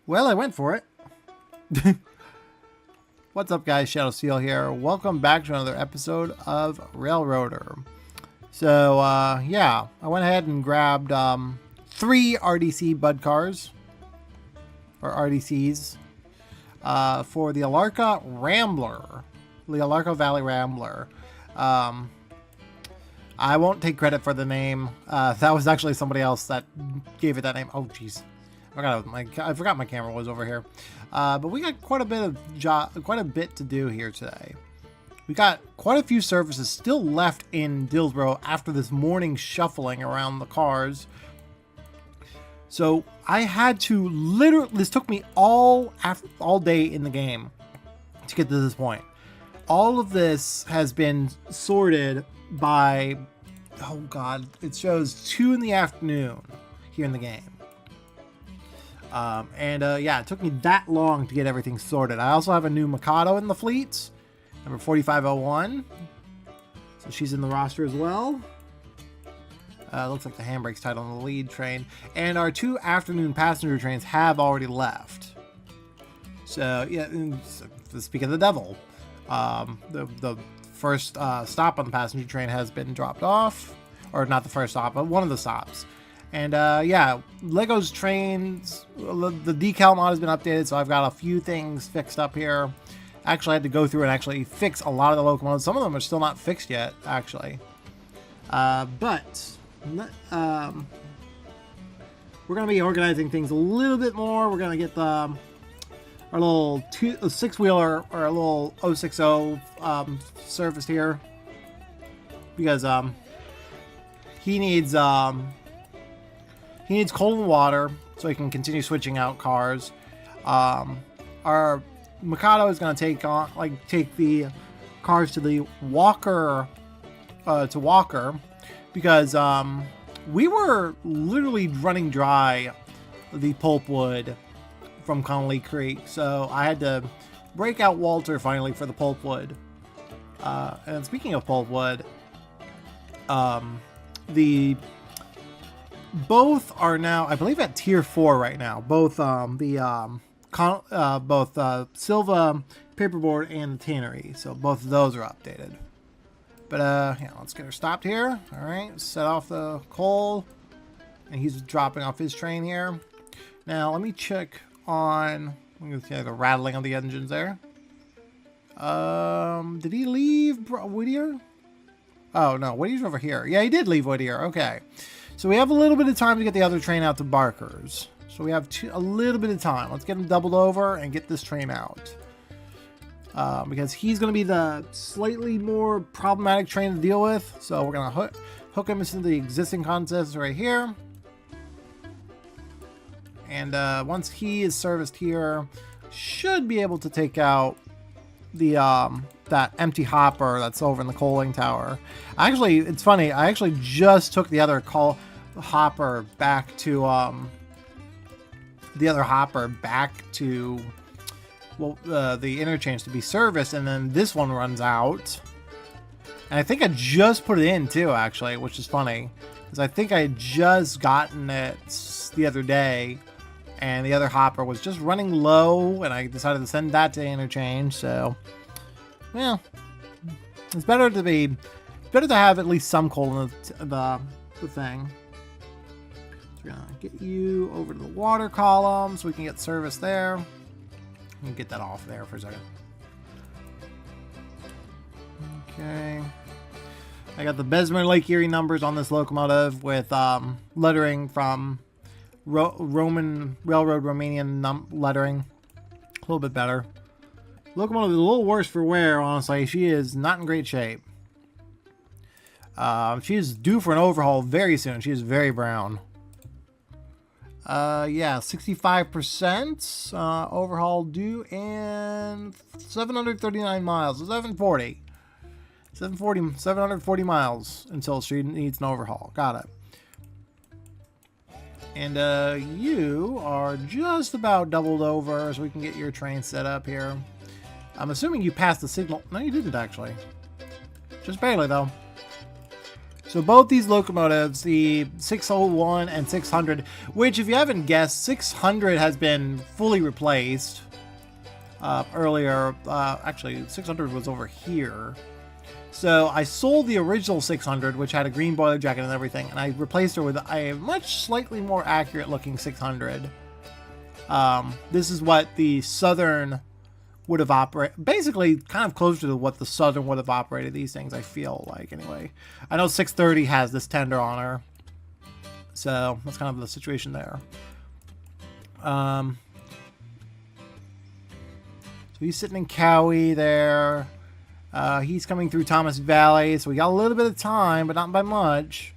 Well, I went for it. What's up, guys? Shadow Steel here. Welcome back to another episode of Railroader. So, yeah, I went ahead and grabbed 3 RDC Bud cars, or RDCs, for the Alarka Rambler, the Alarka Valley Rambler. I won't take credit for the name. That was actually somebody else that gave it that name. Oh, jeez. I forgot my camera was over here. But we got quite a bit to do here today. We got quite a few services still left in Dillsboro after this morning shuffling around the cars. So I had to literally, this took me all day in the game to get to this point. All of this has been sorted by, oh god, it shows 2 in the afternoon here in the game. Yeah, it took me that long to get everything sorted. I also have a new Mikado in the fleet, number 4501. So she's in the roster as well. Looks like the handbrake's tied on the lead train. And our 2 afternoon passenger trains have already left. So, yeah, speak of the devil. The first stop on the passenger train has been dropped off. Or not the first stop, but one of the stops. And yeah, Lego's trains, the decal mod has been updated, so I've got a few things fixed up here. Actually, I had to go through and actually fix a lot of the locomotives. Some of them are still not fixed yet, actually. But we're going to be organizing things a little bit more. We're going to get our little 6-wheeler, or a little 060 serviced here. Because he needs coal and water so he can continue switching out cars. Our Mikado is going to take the cars to the Walker, because we were literally running dry the pulpwood from Connolly Creek, so I had to break out Walter finally for the pulpwood. And speaking of pulpwood, both are now, I believe, at tier 4 right now. Both Silva paperboard and the tannery. So both of those are updated. But yeah, let's get her stopped here. All right, set off the coal, and he's dropping off his train here. Now let me check on. I'm gonna see the rattling of the engines there. Did he leave Whittier? Oh no, Whittier's over here. Yeah, he did leave Whittier. Okay. So we have a little bit of time to get the other train out to Barker's. So we have a little bit of time. Let's get him doubled over and get this train out. Because he's going to be the slightly more problematic train to deal with. So we're going to hook him into the existing contests right here. And once he is serviced here, should be able to take out the that empty hopper that's over in the coaling tower. Actually, it's funny. I actually just took the other hopper back to the interchange to be serviced, and then this one runs out. And I think I just put it in too, actually, which is funny, because I think I had just gotten it the other day, and the other hopper was just running low, and I decided to send that to interchange. So, well, it's better to have at least some coal in the thing. So we're gonna get you over to the water column so we can get service there. Let me get that off there for a second. Okay. I got the Bessemer Lake Erie numbers on this locomotive with lettering from Roman Railroad Romanian lettering. A little bit better. Locomotive is a little worse for wear, honestly. She is not in great shape. She is due for an overhaul very soon. She is very brown. Yeah, 65% overhaul due and 739 miles. 740 miles until she needs an overhaul. Got it. And you are just about doubled over, so we can get your train set up here. I'm assuming you passed the signal. No, you didn't actually. Just barely, though. So both these locomotives, the 601 and 600, which if you haven't guessed, 600 has been fully replaced earlier. Actually, 600 was over here. So I sold the original 600, which had a green boiler jacket and everything, and I replaced her with a much slightly more accurate looking 600. This is what the Southern would have operated, basically kind of closer to what the Southern would have operated these things, I feel like, anyway. I know 630 has this tender on her, so that's kind of the situation there. So he's sitting in Cowie there. He's coming through Thomas Valley, so we got a little bit of time, but not by much.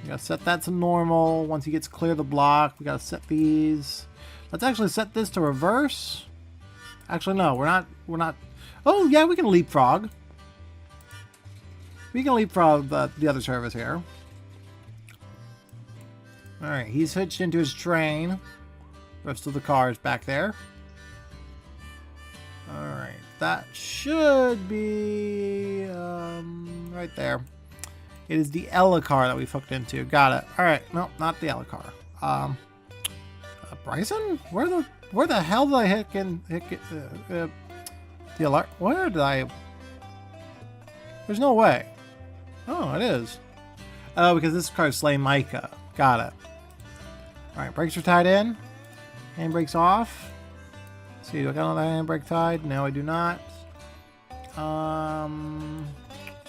We gotta set that to normal. Once he gets clear of the block, we gotta set these. Let's actually set this to reverse. Actually, no, we're not. Oh, yeah, we can leapfrog. We can leapfrog the other service here. Alright, he's hitched into his train. The rest of the car is back there. Alright, that should be right there. It is the Ella car that we've hooked into. Got it. Alright, no, not the Ella car. Bryson? Where the hell did I hit the alert? Where did I? There's no way. Oh, it is. Oh, because this car is Slay Micah. Got it. Alright, brakes are tied in. Handbrakes off. Let's see, do I got another handbrake tied? No, I do not.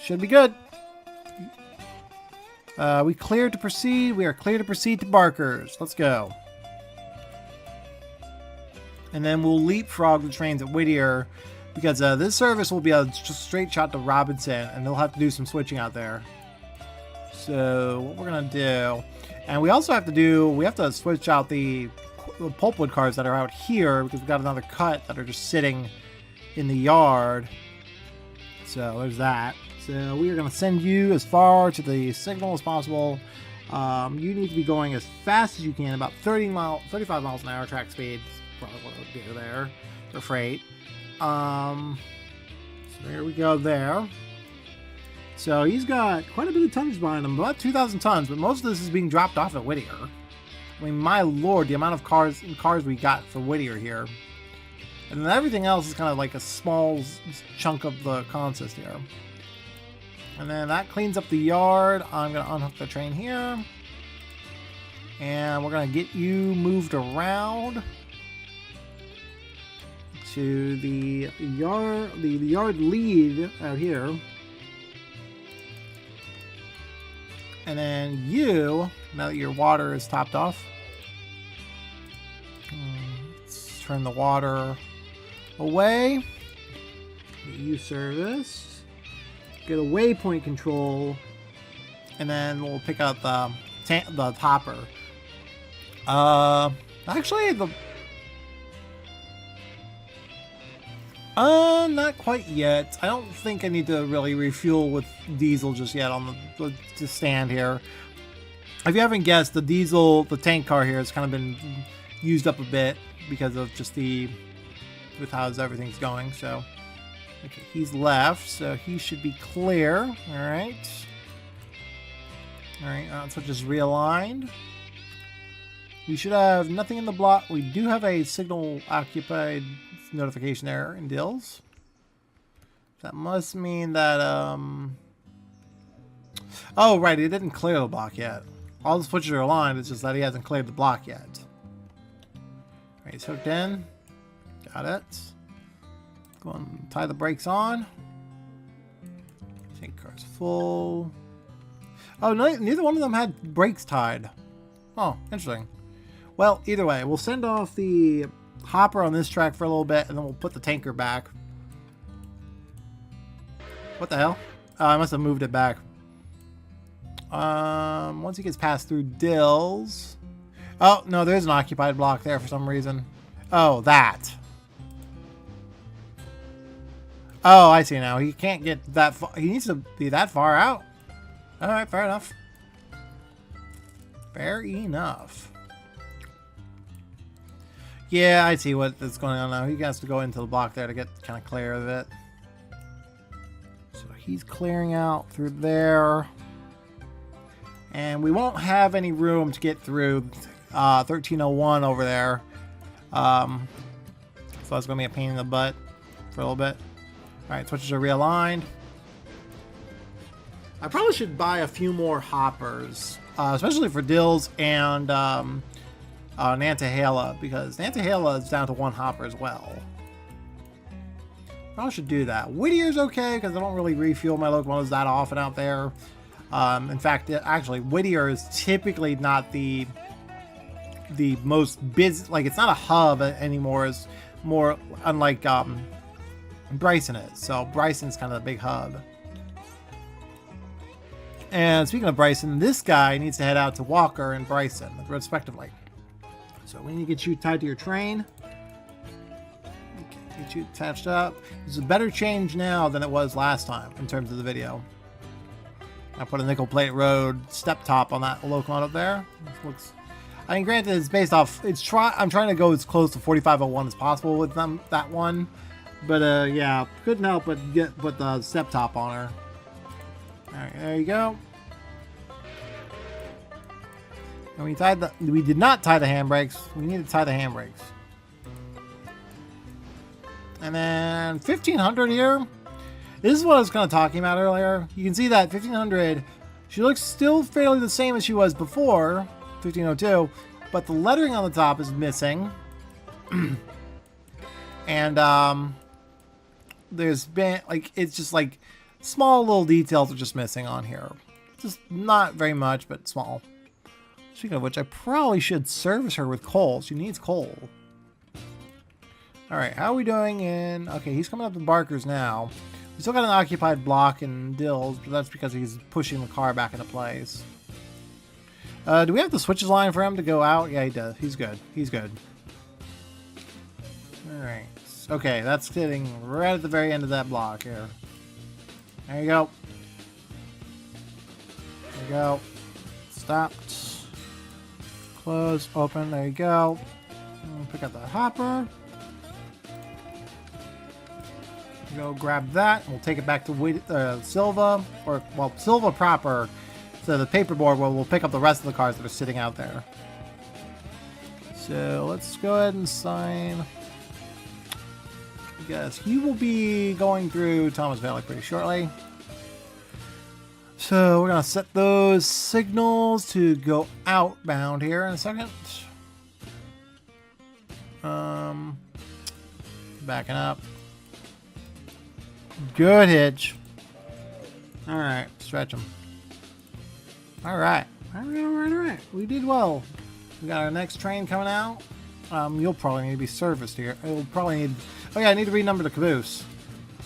Should be good. We cleared to proceed. We are clear to proceed to Barker's. Let's go. And then we'll leapfrog the trains at Whittier, because this service will be a just straight shot to Robinson, and they'll have to do some switching out there. So what we're gonna do, and we also have to switch out the pulpwood cars that are out here, because we've got another cut that are just sitting in the yard. So there's that. So we are gonna send you as far to the signal as possible. You need to be going as fast as you can, about 35 miles an hour track speed. Probably what would be there for freight. So there we go there. So he's got quite a bit of tonnage behind him, about 2,000 tons, but most of this is being dropped off at Whittier. I mean, my lord, the amount of cars we got for Whittier here. And then everything else is kind of like a small chunk of the consist here. And then that cleans up the yard. I'm going to unhook the train here. And we're going to get you moved around to the yard lead out here. And then you, now that your water is topped off, let's turn the water away. You service. Get a waypoint control, and then we'll pick out the hopper. Actually, not quite yet. I don't think I need to really refuel with diesel just yet on the stand here. If you haven't guessed, the tank car here has kind of been used up a bit because of just with how everything's going. So, okay, he's left, so he should be clear. All right. So just realigned. We should have nothing in the block. We do have a signal occupied notification there in Dills. That must mean that oh right, he didn't clear the block yet. All the switches are aligned, it's just that he hasn't cleared the block yet. Alright, he's hooked in. Got it. Go and tie the brakes on. Tank car's full. Oh, no, neither one of them had brakes tied. Oh, interesting. Well, either way, we'll send off the hopper on this track for a little bit, and then we'll put the tanker back. What the hell? Oh, I must have moved it back. Once he gets past through Dills. Oh, no, there's an occupied block there for some reason. Oh, that. Oh, I see now. He can't get that far. He needs to be that far out. Alright, fair enough. Fair enough. Yeah, I see what is going on now. He has to go into the block there to get kind of clear of it. So he's clearing out through there. And we won't have any room to get through 1301 over there. So that's going to be a pain in the butt for a little bit. Alright, switches are realigned. I probably should buy a few more hoppers, especially for Dills and Nantahala, because Nantahala is down to 1 hopper as well. Probably should do that. Whittier's okay, because I don't really refuel my locomotives that often out there. In fact, actually, Whittier is typically not the most busy, like, it's not a hub anymore. It's more unlike Bryson is. So Bryson's kind of the big hub. And speaking of Bryson, this guy needs to head out to Walker and Bryson, respectively. So we need to get you tied to your train. Get you attached up. There's a better change now than it was last time in terms of the video. I put a nickel plate road step top on that locomotive there. This looks, I mean, granted, it's based off. I'm trying to go as close to 4501 as possible with that one, but yeah, couldn't help but put the step top on her. All right, there you go. And we did not tie the handbrakes. We need to tie the handbrakes. And then 1500 here. This is what I was kind of talking about earlier. You can see that 1500, she looks still fairly the same as she was before 1502, but the lettering on the top is missing. And there's been, like, it's just like small little details are just missing on here. Just not very much, but small. Speaking of which, I probably should service her with coal. She needs coal. Alright, how are we doing in... Okay, he's coming up to Barker's now. We still got an occupied block in Dills, but that's because he's pushing the car back into place. Do we have the switches line for him to go out? Yeah, he does. He's good. He's good. Alright. Okay, that's sitting right at the very end of that block here. There you go. There you go. Stopped. Close. Open. There you go. Pick up that hopper. Go grab that. We'll take it back to Silva, or, well, Silva proper. So the paperboard where we'll pick up the rest of the cars that are sitting out there. So let's go ahead and sign. I guess he will be going through Thomas Valley pretty shortly. So we're going to set those signals to go outbound here in a second. Backing up. Good hitch. Alright, stretch them. Alright. Alright. We did well. We got our next train coming out. You'll probably need to be serviced here. It'll probably need... Oh yeah, I need to renumber the caboose.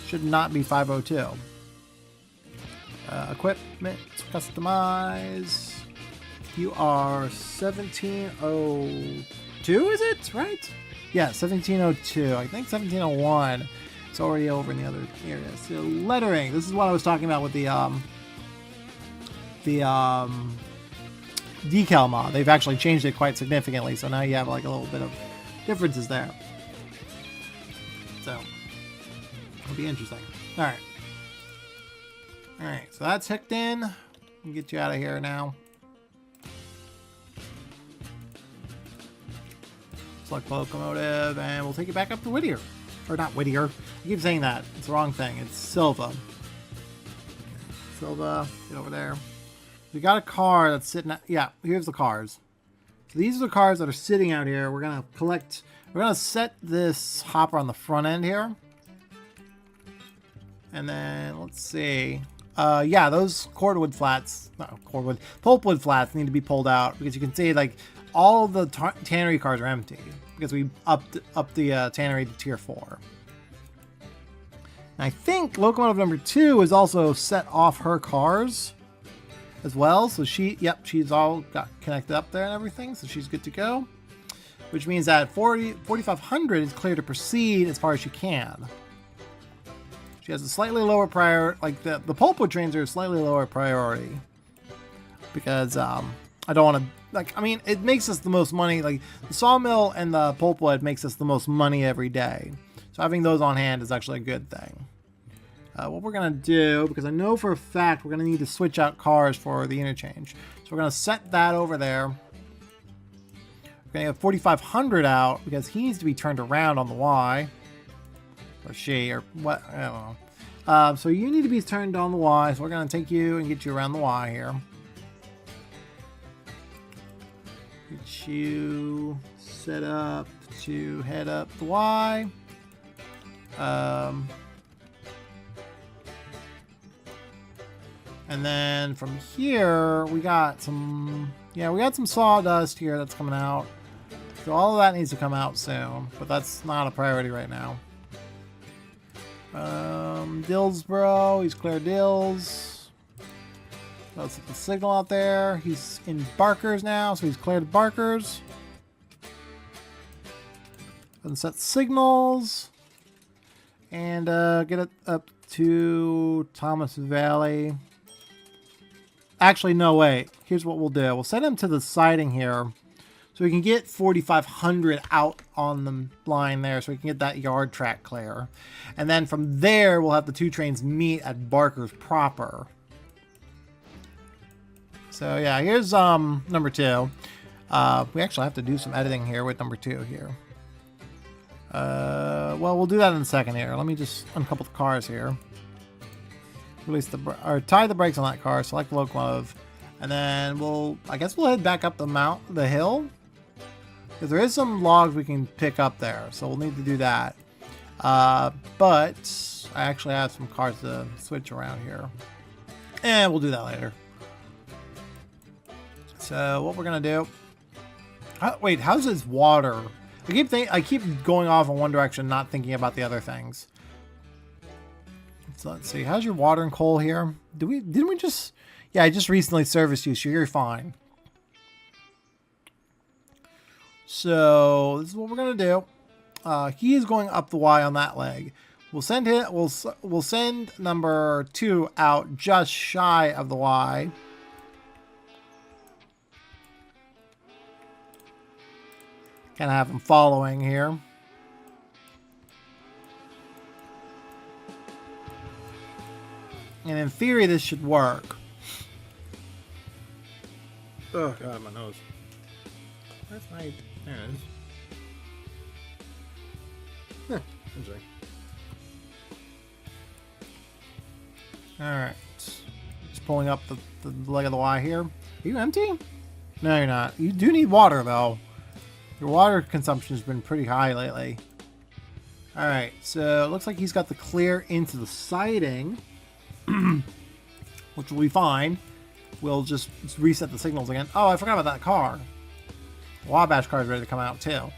Should not be 502. Equipment, customize. You are 1702, is it? Right? Yeah, 1702. I think 1701. It's already over in the other area. So lettering. This is what I was talking about with the decal mod. They've actually changed it quite significantly. So now you have like a little bit of differences there. So it'll be interesting. All right. All right. So that's hooked in. We'll get you out of here now. Select locomotive, and we'll take it back up to Whittier. Or not Whittier. I keep saying that. It's the wrong thing. It's Silva. Silva, get over there. We got a car that's sitting at... Yeah, here's the cars. So these are the cars that are sitting out here. We're going to collect... We're going to set this hopper on the front end here. And then, let's see. Yeah, those cordwood flats... Not cordwood. Pulpwood flats need to be pulled out. Because you can see, like, all the tannery cars are empty. Because we upped the tannery to tier 4. And I think locomotive number 2 is also set off her cars as well. So she's all got connected up there and everything. So she's good to go. Which means that 4500 is clear to proceed as far as she can. She has a slightly lower priority, like the pulpwood trains are a slightly lower priority. Because I don't want to, like, I mean, it makes us the most money. Like, the sawmill and the pulpwood makes us the most money every day. So having those on hand is actually a good thing. What we're going to do, because I know for a fact we're going to need to switch out cars for the interchange. So we're going to set that over there. We're going to get 4,500 out because he needs to be turned around on the Y. Or she, or what, I don't know. So you need to be turned on the Y, so we're going to take you and get you around the Y here. Get you set up to head up the Y. And then from here, we got some, we got some sawdust here that's coming out. So all of that needs to come out soon, but that's not a priority right now. Dillsboro, he's cleared Dills. Let's set the signal out there. He's in Barkers now, so he's cleared Barkers. And set signals. And get it up to Thomas Valley. Actually, no, wait. Here's what we'll do. We'll send him to the siding here. So we can get 4,500 out on the line there. So we can get that yard track clear. And then from there, we'll have the two trains meet at Barker's proper. So yeah, here's number 2. We actually have to do some editing here with number 2 here. Well, we'll do that in a second here. Let me just uncouple the cars here. Release or tie the brakes on that car, select locomotive, and then I guess we'll head back up the hill, because there is some logs we can pick up there, so we'll need to do that. But I actually have some cars to switch around here, and we'll do that later. So what we're gonna do? Wait, how's this water? I keep going off in one direction, not thinking about the other things. So let's see. How's your water and coal here? Didn't we just? Yeah, I just recently serviced you, so you're fine. So this is what we're gonna do. He is going up the Y on that leg. We'll send him. We'll send number 2 out just shy of the Y. Kind of have him following here. And in theory, this should work. Oh god, my nose. Where's my... There it is. Huh, interesting. Alright. Just pulling up the leg of the Y here. Are you empty? No, you're not. You do need water, though. Your water consumption has been pretty high lately. Alright, so it looks like he's got the clear into the siding. Which will be fine. We'll just reset the signals again. Oh, I forgot about that car. The Wabash car is ready to come out too.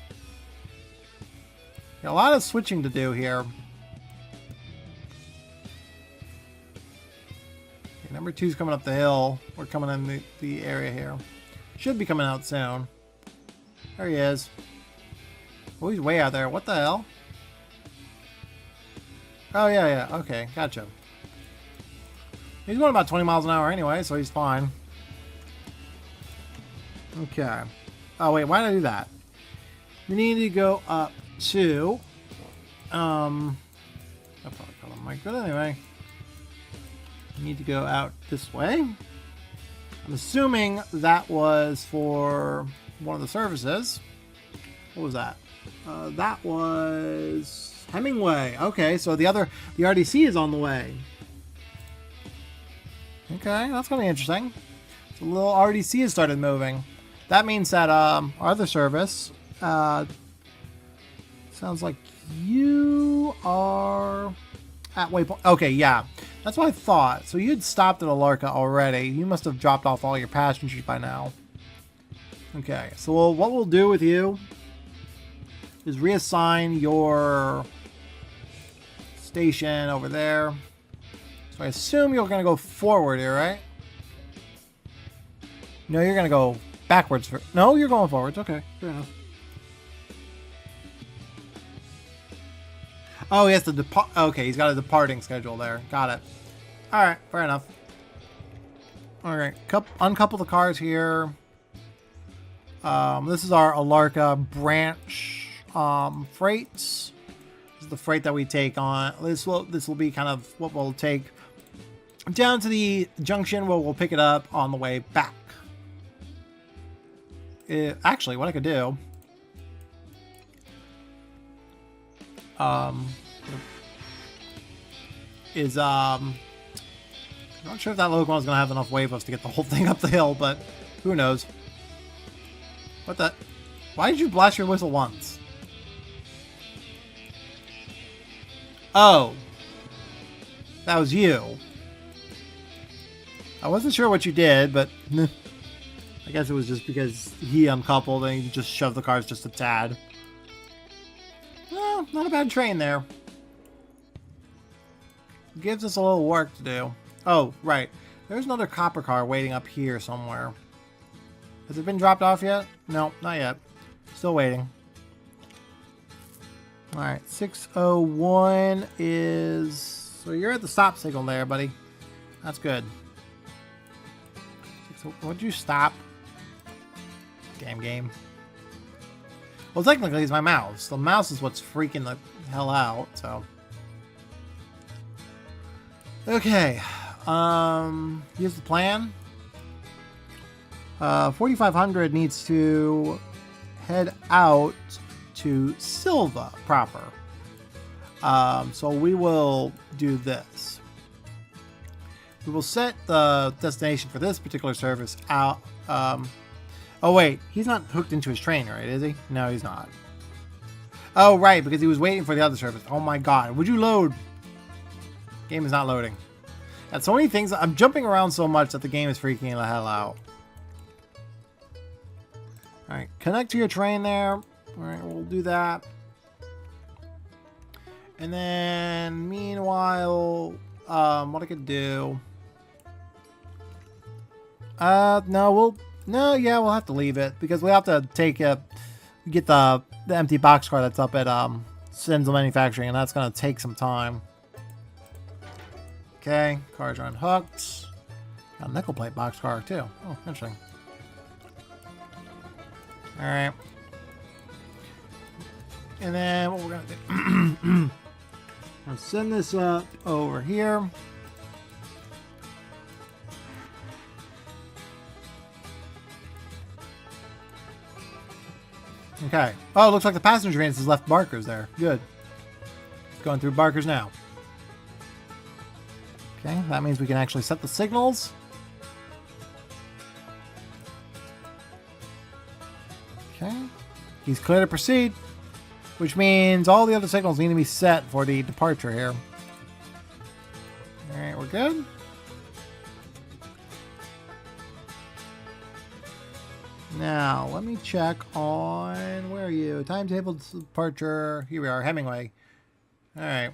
Got a lot of switching to do here. Okay, number 2's coming up the hill. We're coming in the area here. Should be coming out soon. There he is. Oh, he's way out there. What the hell? Oh, yeah. Okay, gotcha. He's going about 20 miles an hour anyway, so he's fine. Okay. Oh, wait, why did I do that? We need to go up to... I probably got on mic, but anyway. We need to go out this way. I'm assuming that was for one of the services. What was that? That was Hemingway. Okay, so the RDC is on the way. Okay, that's gonna be interesting. So the little RDC has started moving. That means that our other service sounds like you are at waypoint. Okay, yeah, that's what I thought. So you'd stopped at Alarka already. You must have dropped off all your passengers by now. Okay, so what we'll do with you is reassign your station over there. So I assume you're going to go forward here, right? No, you're going to go backwards. No, you're going forwards. Okay, fair enough. Oh, he has to depart. Okay, he's got a departing schedule there. Got it. All right, fair enough. All right, uncouple the cars here. This is our Alarka branch freights. This is the freight that we take on. This will be kind of what we'll take down to the junction where we'll pick it up on the way back. Actually, what I could do is I'm not sure if that locomotive is gonna have enough wave lifts to get the whole thing up the hill, but who knows? What the? Why did you blast your whistle once? Oh, that was you. I wasn't sure what you did, but I guess it was just because he uncoupled and he just shoved the cars just a tad. Well, not a bad train there. Gives us a little work to do. Oh, right. There's another copper car waiting up here somewhere. Has it been dropped off yet? No, not yet. Still waiting. Alright, 601 is... So you're at the stop signal there, buddy. That's good. Would you stop? Game. Well, technically, it's my mouse. The mouse is what's freaking the hell out, so... Okay. Here's the plan. 4500 needs to head out to Silva proper. So we will do this. We will set the destination for this particular service out. Oh wait, he's not hooked into his train, right? Is he? No, he's not. Oh right, because he was waiting for the other service. Oh my god, would you load? Game is not loading. Got so many things. I'm jumping around so much that the game is freaking the hell out. Alright, connect to your train there. Alright, we'll do that. And then, meanwhile, what I could do... we'll have to leave it, because we have to take get the empty boxcar that's up at, Senzel Manufacturing, and that's going to take some time. Okay, cars are unhooked. Got a nickel plate boxcar, too. Oh, interesting. Alright. And then what we're going to do... I'll send this up over here. Okay. Oh, it looks like the passenger train has left Barker's there. Good. It's going through Barker's now. Okay, that means we can actually set the signals. Okay. He's clear to proceed, which means all the other signals need to be set for the departure here. Alright, we're good. Now, let me check on... Where are you? Timetable departure. Here we are, Hemingway. Alright.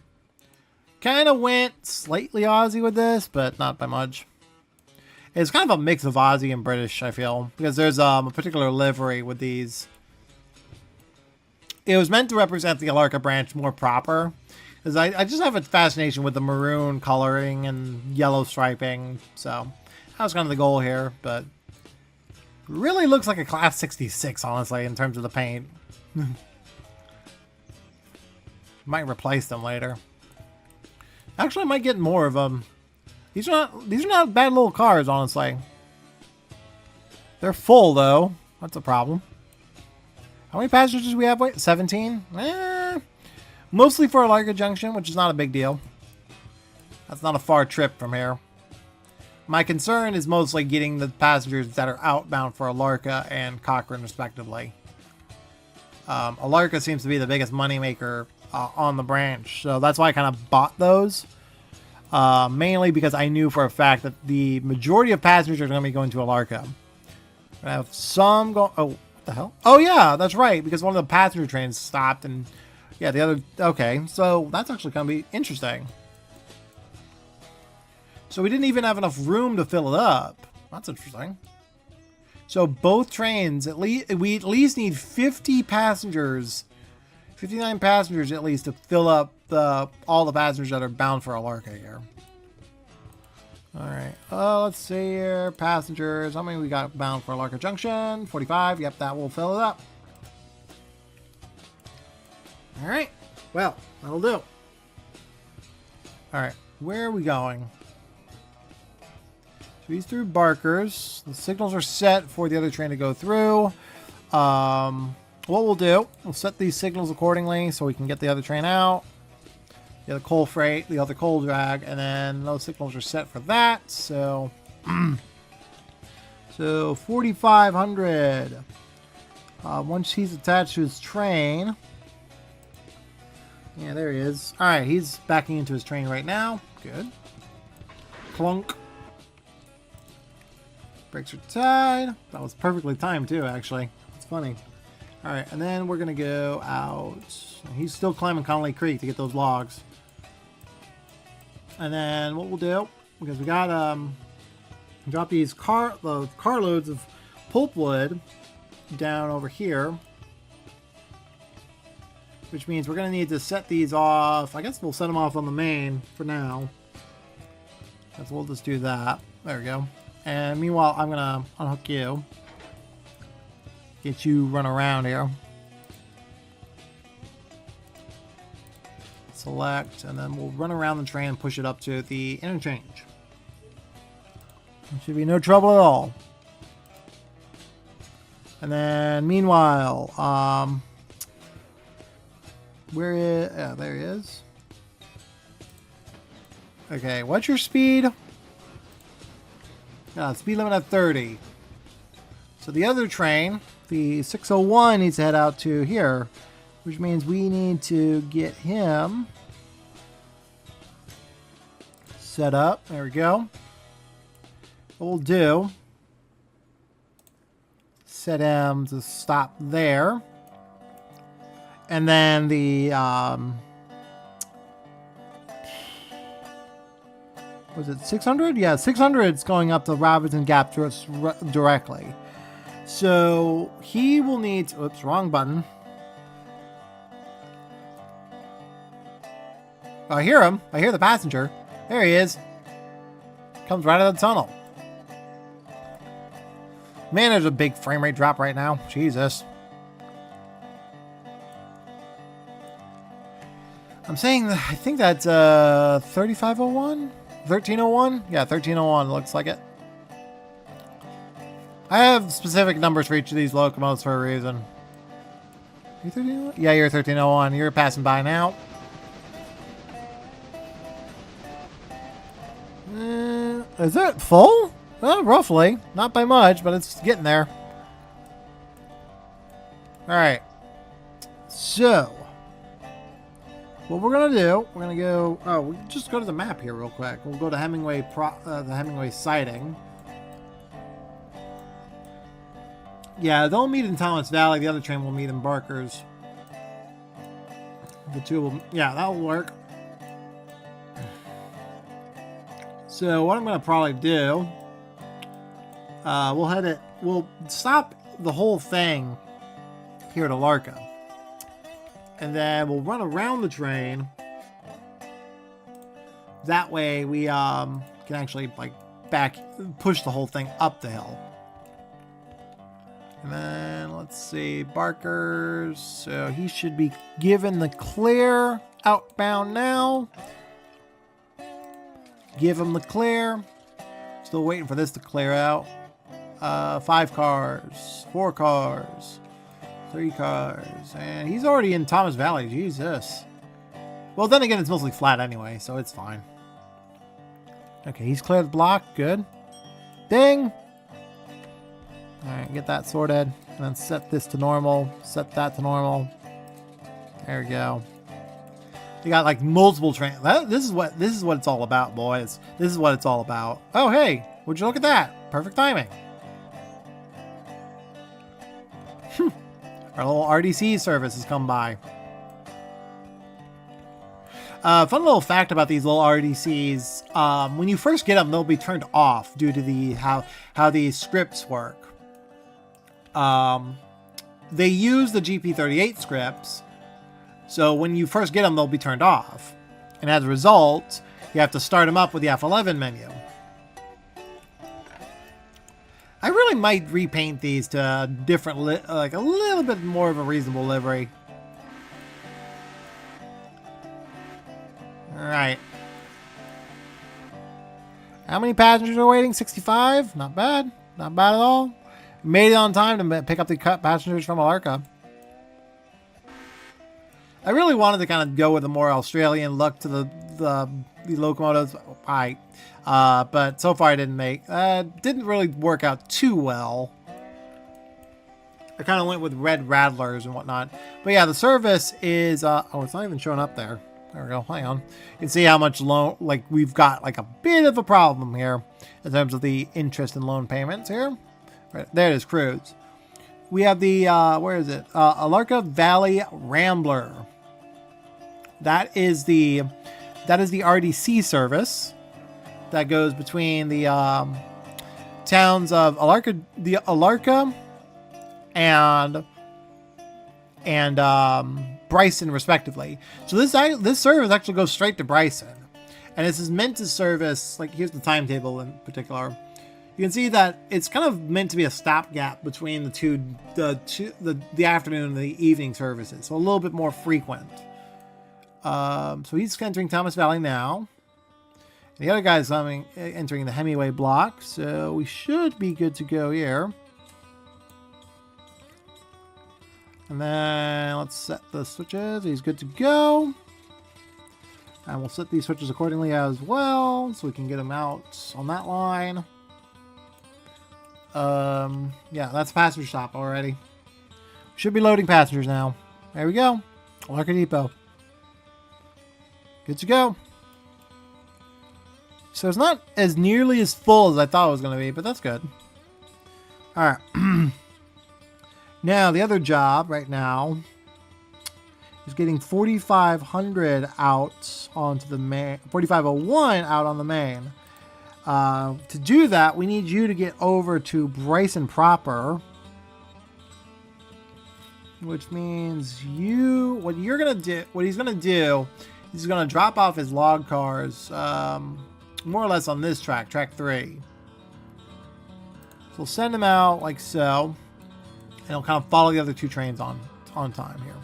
Kind of went slightly Aussie with this, but not by much. It's kind of a mix of Aussie and British, I feel. Because there's a particular livery with these. It was meant to represent the Alarka branch more proper. Because I just have a fascination with the maroon coloring and yellow striping. So, that was kind of the goal here, but... Really looks like a Class 66, honestly, in terms of the paint. Might replace them later. Actually, I might get more of them. These are not bad little cars, honestly. They're full, though. That's a problem. How many passengers do we have? Wait, 17? Mostly for Alarka Junction, which is not a big deal. That's not a far trip from here. My concern is mostly getting the passengers that are outbound for Alarka and Cochrane, respectively. Alarka seems to be the biggest moneymaker on the branch, so that's why I kind of bought those. Mainly because I knew for a fact that the majority of passengers are going to be going to Alarka. I have some go. Oh, what the hell? Oh yeah, that's right. Because one of the passenger trains stopped, and yeah, the other. Okay, so that's actually going to be interesting. So we didn't even have enough room to fill it up. That's interesting. So both trains, we at least need 50 passengers, 59 passengers at least to fill up all the passengers that are bound for Alarka here. All right. Let's see here. Passengers. How many we got bound for Alarka Junction? 45. Yep, that will fill it up. All right. Well, that'll do. Alright, where are we going? So he's through Barker's. The signals are set for the other train to go through. What we'll do, we'll set these signals accordingly so we can get the other train out. The other coal freight, the other coal drag, and then those signals are set for that. So, so 4,500. Once he's attached to his train. Yeah, there he is. All right, he's backing into his train right now. Good. Clunk. Brakes are tied. That was perfectly timed too, actually. It's funny. All right, and then we're gonna go out. He's still climbing Connolly Creek to get those logs. And then what we'll do, because we got drop these carloads of pulpwood down over here, which means we're gonna need to set these off. I guess we'll set them off on the main for now. So we'll just do that. There we go. And meanwhile, I'm gonna unhook you. Get you run around here. Select, and then we'll run around the train and push it up to the interchange. There should be no trouble at all. And then, meanwhile, where is... Yeah, there he is. Okay, what's your speed? Speed limit at 30. So the other train, the 601, needs to head out to here, which means we need to get him set up. There we go. What we'll do, set him to stop there. And then the, was it 600? Yeah, 600 is going up to Robinson Gap directly. So he will need to, oops, wrong button. I hear him. I hear the passenger. There he is. Comes right out of the tunnel. Man, there's a big frame rate drop right now. Jesus. I'm saying that I think that's 3501? 1301? Yeah, 1301 looks like it. I have specific numbers for each of these locomotives for a reason. You 1301? Yeah, you're 1301. You're passing by now. Is it full? Well, roughly. Not by much, but it's getting there. Alright. So, what we're going to do, we're going to go... Oh, we just go to the map here real quick. We'll go to Hemingway, the Hemingway sighting. Yeah, they'll meet in Thomas Valley. The other train will meet in Barker's. The two will... Yeah, that'll work. So what I'm going to probably do, we'll stop the whole thing here to Larka. And then we'll run around the train. That way we can actually like push the whole thing up the hill. And then let's see, Barker's. So he should be given the clear outbound now. Give him the clear. Still waiting for this to clear out. 5 cars, 4 cars, 3 cars, and he's already in Thomas Valley. Jesus. Well, then again, it's mostly flat anyway, so it's fine. Okay, he's cleared the block. Good. Ding. All right, get that sorted, and then set this to normal. Set that to normal. There we go. You got like multiple trains. This is what it's all about, boys. This is what it's all about. Oh, hey, would you look at that? Perfect timing. Our little RDC service has come by. Fun little fact about these little RDCs: when you first get them, they'll be turned off due to how these scripts work. They use the GP38 scripts. So when you first get them, they'll be turned off. And as a result, you have to start them up with the F11 menu. I really might repaint these to a different, like a little bit more of a reasonable livery. Alright. How many passengers are waiting? 65? Not bad. Not bad at all. Made it on time to pick up the passengers from Alarka. I really wanted to kind of go with a more Australian look to the locomotives. But so far I didn't really work out too well. I kind of went with red rattlers and whatnot. But yeah, the service is, oh, it's not even showing up there. There we go. Hang on. You can see how much loan, like we've got like a bit of a problem here in terms of the interest and loan payments here. Right there it is, cruise. We have the, where is it? Alarka Valley Rambler. That is the RDC service that goes between the towns of Alarka and Bryson, respectively. So this service actually goes straight to Bryson, and this is meant to service, like, here's the timetable in particular. You can see that it's kind of meant to be a stopgap between the afternoon and the evening services, so a little bit more frequent. So he's entering Thomas Valley now. And the other guy's entering the Hemingway block, so we should be good to go here. And then let's set the switches. He's good to go. And we'll set these switches accordingly as well, so we can get him out on that line. Yeah, that's passenger stop already. Should be loading passengers now. There we go. Alarka Depot. Good to go. So it's not as nearly as full as I thought it was going to be, but that's good. Alright. Now, the other job right now is getting 4500 out onto the main, 4501 out on the main. To do that, we need you to get over to Bryson proper, which means what he's gonna do, he's gonna drop off his log cars, more or less on this track 3. So we'll send him out like so. And he'll kind of follow the other two trains on time here.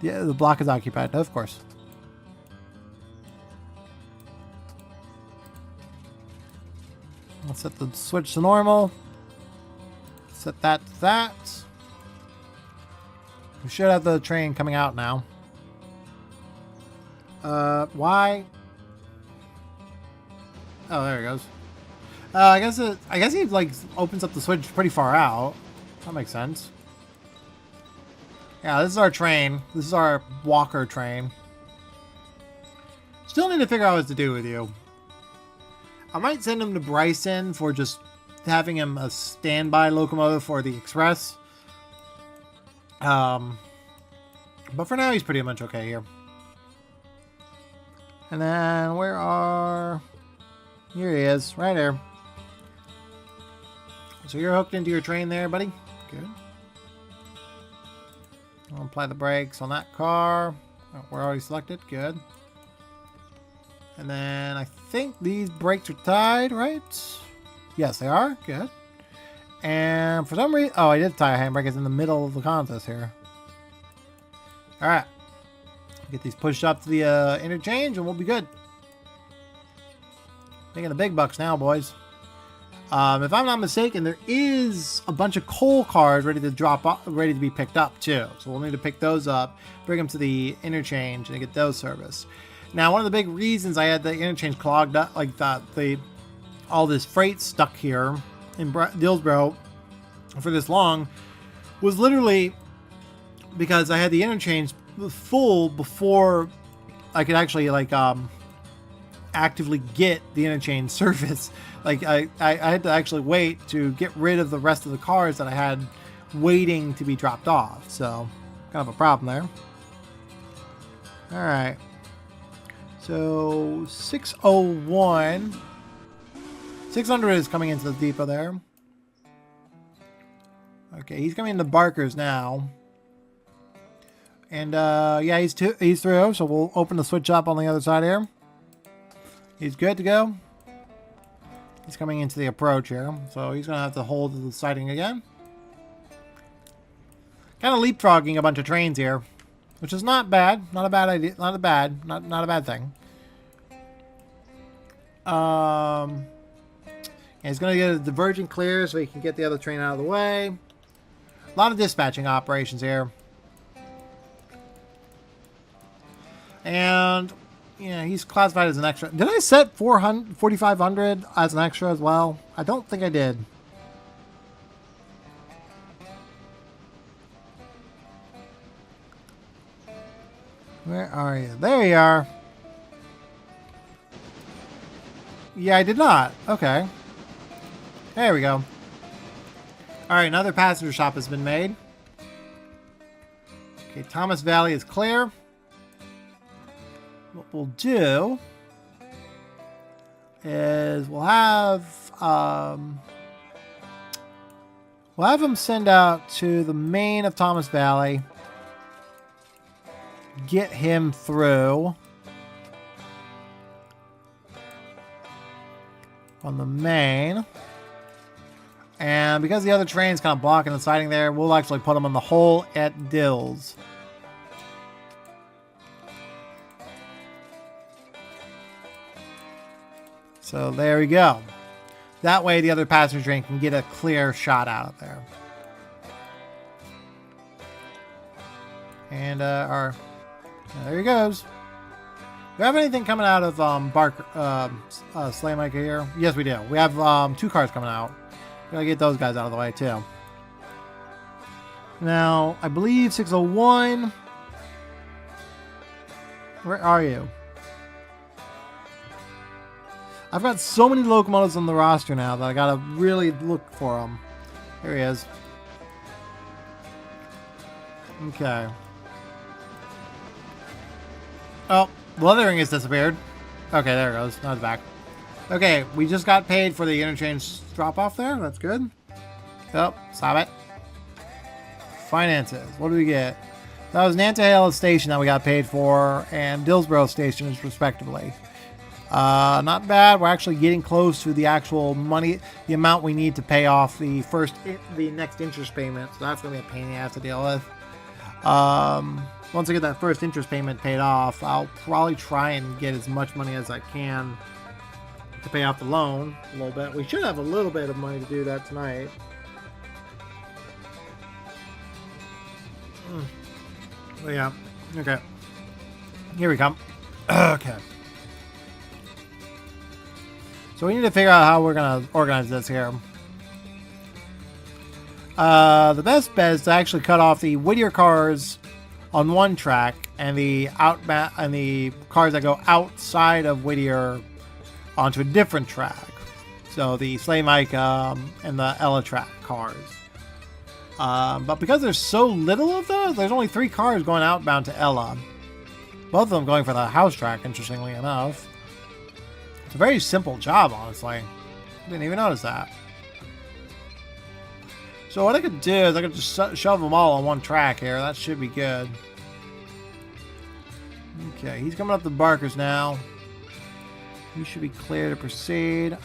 Yeah, the block is occupied, of course. Let's set the switch to normal. Set that to that. We should have the train coming out now. Why? Oh, there it goes. I guess he like opens up the switch pretty far out. That makes sense. Yeah, this is our train. This is our walker train. Still need to figure out what to do with you. I might send him to Bryson for just having him a standby locomotive for the express. But for now, he's pretty much okay here. And then here he is, right here. So you're hooked into your train there, buddy. Good. I'll apply the brakes on that car. Oh, we're already selected. Good. And then I think these brakes are tied, right? Yes, they are. Good. And for some reason... Oh, I did tie a handbrake. It's in the middle of the contest here. Alright. Get these pushed up to the interchange and we'll be good. Making the big bucks now, boys. If I'm not mistaken, there is a bunch of coal cars ready to be picked up too. So we'll need to pick those up, bring them to the interchange, and get those serviced. Now, one of the big reasons I had the interchange clogged up, like all this freight stuck here in Dillsboro for this long, was literally because I had the interchange full before I could actually actively get the interchange service. Like I had to actually wait to get rid of the rest of the cars that I had waiting to be dropped off. So kind of a problem there. All right. So 601. 600 is coming into the depot there. Okay, he's coming into Barker's now. And yeah, he's through. So we'll open the switch up on the other side here. He's good to go. He's coming into the approach here. So he's going to have to hold the siding again. Kind of leapfrogging a bunch of trains here. which is not bad. Not a bad idea. Not a bad thing. And he's going to get a divergent clear so he can get the other train out of the way. A lot of dispatching operations here. And, yeah, he's classified as an extra. Did I set 4,500 as an extra as well? I don't think I did. Where are you? There you are. Yeah, I did not. Okay. There we go. Alright, another passenger stop has been made. Okay, Thomas Valley is clear. What we'll do is we'll have him send out to the main of Thomas Valley. Get him through on the main. And because the other train's kind of blocking the siding there, we'll actually put him on the hole at Dills. So there we go. That way the other passenger train can get a clear shot out of there. And there he goes. Do we have anything coming out of Slaymaker here? Yes, we do. We have 2 cars coming out. Gotta get those guys out of the way too. Now, I believe 601. Where are you? I've got so many locomotives on the roster now that I gotta really look for them. Here he is. Okay. Oh, the leathering has disappeared. Okay, there it goes. Now it's back. Okay, we just got paid for the interchange drop-off there. That's good. Oh, stop it. Finances. What do we get? That was Nantahala Station that we got paid for, and Dillsborough Station, respectively. Not bad. We're actually getting close to the actual money, the amount we need to pay off the next interest payment. So that's going to be a pain in the ass to deal with. Once I get that first interest payment paid off, I'll probably try and get as much money as I can to pay off the loan a little bit. We should have a little bit of money to do that tonight. Oh, yeah. Okay. Here we come. Okay. So we need to figure out how we're going to organize this here. The best bet is to actually cut off the Whittier cars on one track and the cars that go outside of Whittier onto a different track. So the Slaymaker and the Ella track cars. But because there's so little of those, there's only 3 cars going outbound to Ella. Both of them going for the house track, interestingly enough. It's a very simple job, honestly. Didn't even notice that. So what I could do is I could just shove them all on one track here. That should be good. Okay, he's coming up the Barkers now. He should be clear to proceed.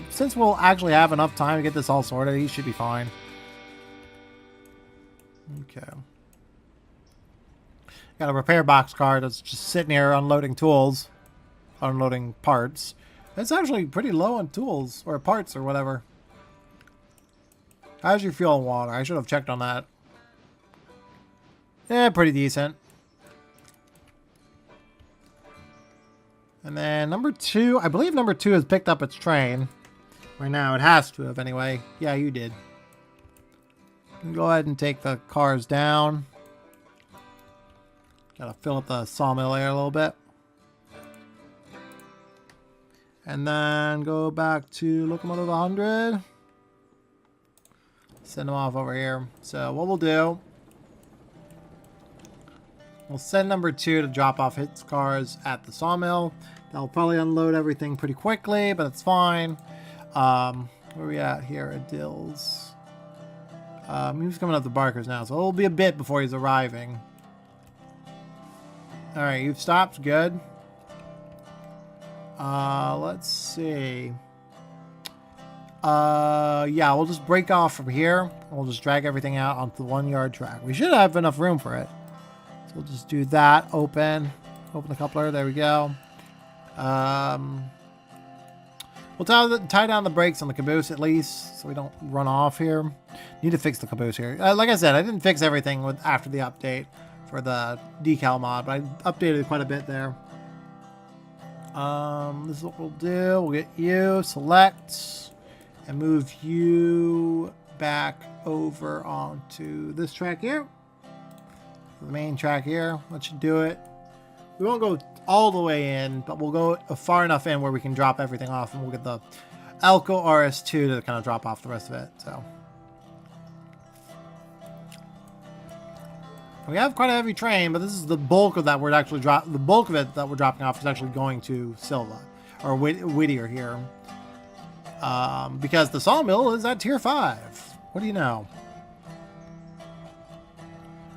Since we'll actually have enough time to get this all sorted, he should be fine. Okay. Got a repair box car that's just sitting here unloading tools. Unloading parts. It's actually pretty low on tools, or parts, or whatever. How's your fuel and water? I should have checked on that. Yeah, pretty decent. And then number 2, I believe number 2 has picked up its train. Right now, it has to have anyway. Yeah, you did. Go ahead and take the cars down. Gotta fill up the sawmill area a little bit. And then go back to locomotive 100. Send them off over here. So what we'll do, we'll send number 2 to drop off his cars at the sawmill. That'll probably unload everything pretty quickly, but it's fine. Where are we at here at Dills? He's coming up the Barkers now, so it'll be a bit before he's arriving. Alright, you've stopped. Good. Let's see. Yeah, we'll just break off from here. We'll just drag everything out onto the 1 yard track. We should have enough room for it. So we'll just do that. Open the coupler. There we go. We'll tie down the brakes on the caboose at least, so we don't run off here. Need to fix the caboose here. Like I said, I didn't fix everything after the update for the decal mod, but I updated quite a bit there. This is what we'll do. We'll get you, select, and move you back over onto this track here. The main track here. That should do it. We won't go all the way in, but we'll go far enough in where we can drop everything off, and we'll get the Elko RS2 to kind of drop off the rest of it. So we have quite a heavy train, but this is the bulk of that we're actually the bulk of it that we're dropping off is actually going to Silva or Whittier here, because the sawmill is at tier 5. What do you know?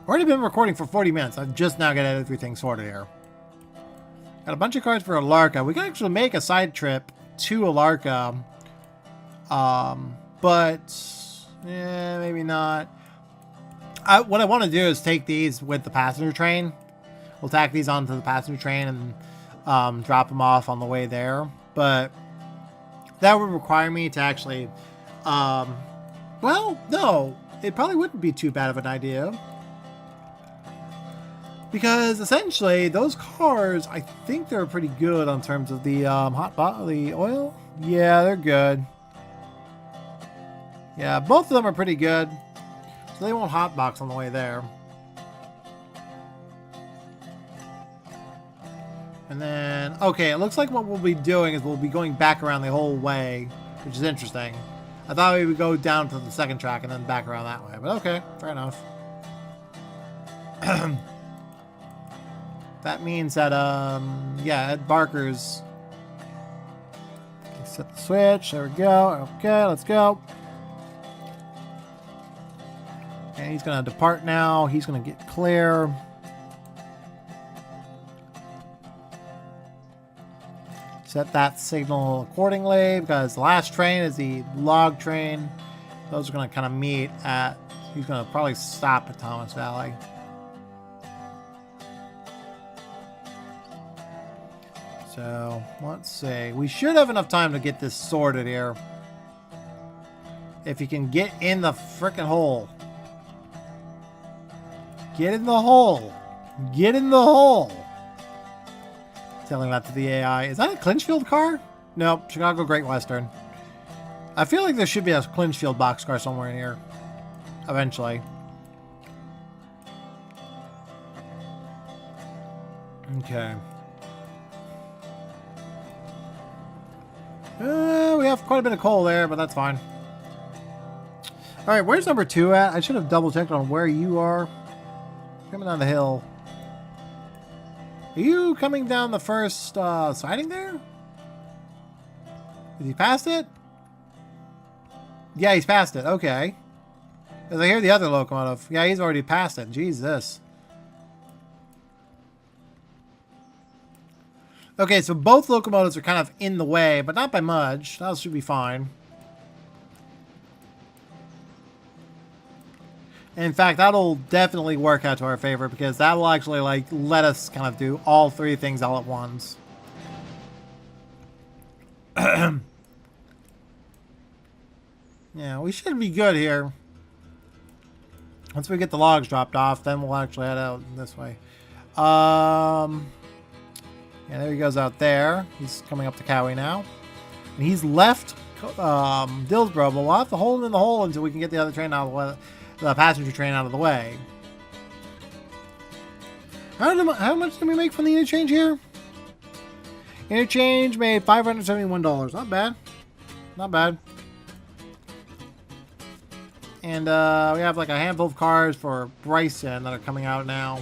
Already been recording for 40 minutes. I've just now got everything sorted here. Got a bunch of cards for Alarka. We can actually make a side trip to Alarka. But maybe not. What I want to do is take these with the passenger train. We'll tack these onto the passenger train and drop them off on the way there. But that would require me to actually... well, no. It probably wouldn't be too bad of an idea. Because essentially, those cars, I think they're pretty good on terms of the the oil. Yeah, they're good. Yeah, both of them are pretty good. So they won't hotbox on the way there. And then, okay, it looks like what we'll be doing is we'll be going back around the whole way, which is interesting. I thought we would go down to the second track and then back around that way, but okay, fair enough. That means that, yeah, Ed Barker's... Set the switch. There we go. Okay, let's go. And he's going to depart now. He's going to get clear. Set that signal accordingly, because the last train is the log train. Those are going to kind of meet at... He's going to probably stop at Thomas Valley. So, let's see. We should have enough time to get this sorted here. If you can get in the frickin' hole. Get in the hole. Get in the hole. Telling that to the AI. Is that a Clinchfield car? Nope. Chicago Great Western. I feel like there should be a Clinchfield boxcar somewhere in here. Eventually. Okay. We have quite a bit of coal there, but that's fine. Alright, where's number 2 at? I should have double checked on where you are. Coming down the hill. Are you coming down the first siding there? Is he past it? Yeah, he's past it. Okay. Because I hear the other locomotive. Yeah, he's already past it. Jesus. Okay, so both locomotives are kind of in the way, but not by much. That should be fine. And in fact, that'll definitely work out to our favor, because that will actually, like, let us kind of do all 3 things all at once. Yeah, we should be good here. Once we get the logs dropped off, then we'll actually head out this way. Yeah, there he goes out there. He's coming up to Cowie now. And he's left Dillsboro, but we'll have to hold him in the hole until we can get the other train out of the way, the passenger train out of the way. How much did we make from the interchange here? Interchange made $571. Not bad. Not bad. And we have like a handful of cars for Bryson that are coming out now.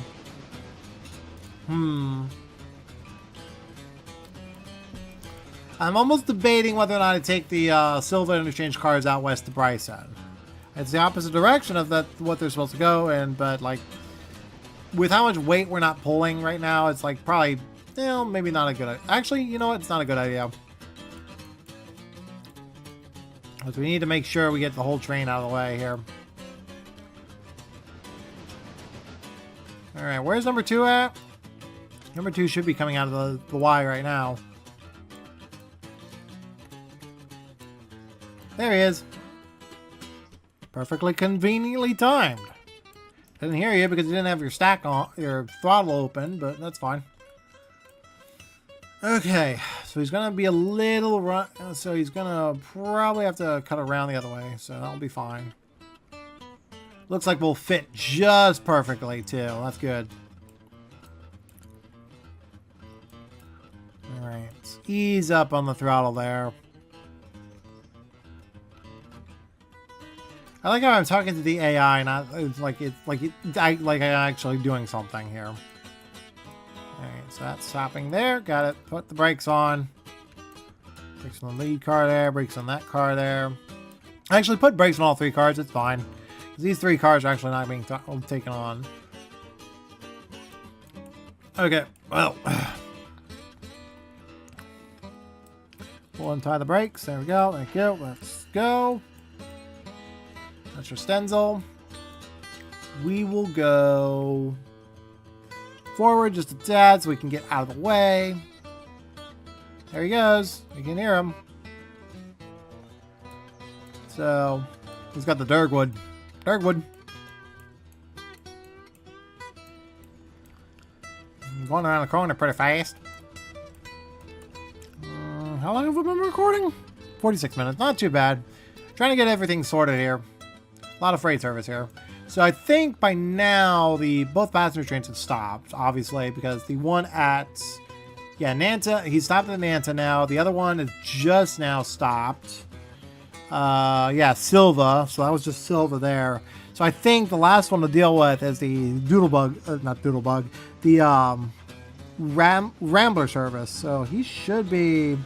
I'm almost debating whether or not to take the Silva interchange cars out west to Bryson. It's the opposite direction of what they're supposed to go, but like with how much weight we're not pulling right now, it's like probably, maybe not a good idea. Actually, you know what? It's not a good idea. Because we need to make sure we get the whole train out of the way here. Alright, where's number 2 at? Number 2 should be coming out of the Y right now. There he is. Perfectly conveniently timed. Didn't hear you because you didn't have your stack on, your throttle open, but that's fine. Okay, so he's gonna be a little run. So he's gonna probably have to cut around the other way, so that'll be fine. Looks like we'll fit just perfectly too. That's good. All right, let's ease up on the throttle there. I like how I'm talking to the AI, not like I'm actually doing something here. Alright, so that's stopping there. Got it. Put the brakes on. Brakes on the lead car there. Brakes on that car there. I actually put brakes on all 3 cars. It's fine. These 3 cars are actually not being taken on. Okay, well. We'll untie the brakes. There we go. Thank you. Let's go. That's your stencil. We will go forward just a tad so we can get out of the way. There he goes. You can hear him. So, he's got the Dirgwood. Dirgwood. Going around the corner pretty fast. How long have we been recording? 46 minutes. Not too bad. Trying to get everything sorted here. A lot of freight service here. So I think by now both passenger trains have stopped, obviously, because the one at Nanta, he stopped at Nanta now. The other one is just now stopped. Silva. So that was just Silva there. So I think the last one to deal with is the not Doodlebug, the Rambler service. So he should be,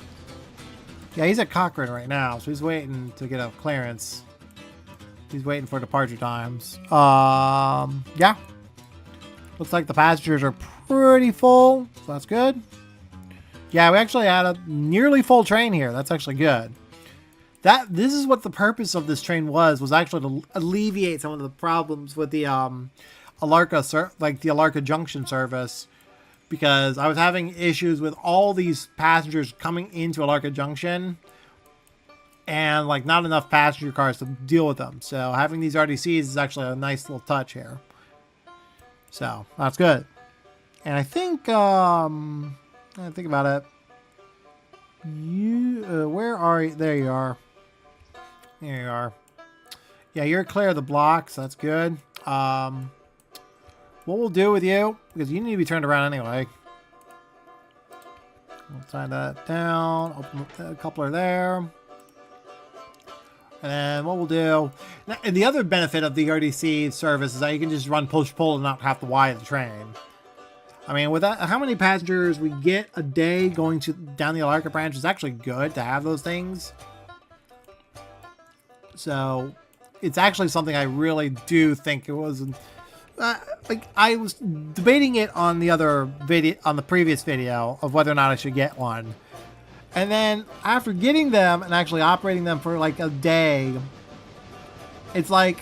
he's at Cochrane right now. So he's waiting to get a clearance. He's waiting for departure times. Yeah. Looks like the passengers are pretty full, so that's good. Yeah, we actually had a nearly full train here. That's actually good. This is what the purpose of this train was actually to alleviate some of the problems with the Alarka Junction service, because I was having issues with all these passengers coming into Alarka Junction. And like not enough passenger cars to deal with them. So having these RDCs is actually a nice little touch here. So that's good. And I think, I think about it. Where are you? There you are. There you are. Yeah, you're clear of the blocks. That's good. What we'll do with you, because you need to be turned around anyway. We'll tie that down. Open the coupler there. And then what we'll do, and the other benefit of the RDC service is that you can just run push-pull and not have to wire the train. I mean, with that, how many passengers we get a day going down the Alarka branch is actually good to have those things. So it's actually something I really do think it was. Like I was debating it on the other video, on the previous video, of whether or not I should get one. And then after getting them and actually operating them for like a day, it's like,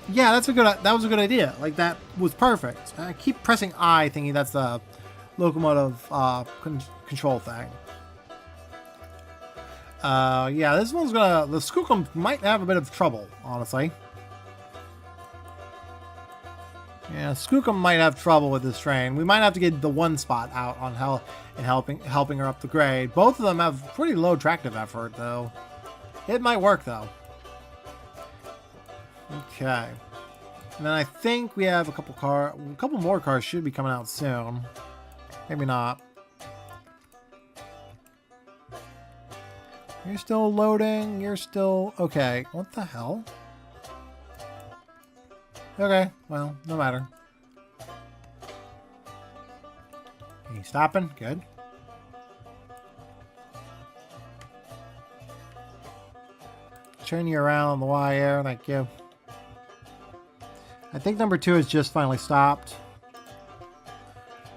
yeah, that was a good idea. Like that was perfect. I keep pressing I, thinking that's the locomotive control thing. Yeah, this one's the Skookum might have a bit of trouble, honestly. Yeah, Skookum might have trouble with this train. We might have to get the one spot out on helping her up the grade. Both of them have pretty low tractive effort, though. It might work, though. Okay. And then I think we have a couple more cars should be coming out soon. Maybe not. You're still loading. You're still okay. What the hell? Okay, well, no matter. Are you stopping? Good. Turn you around on the wire. Thank you. I think number 2 has just finally stopped.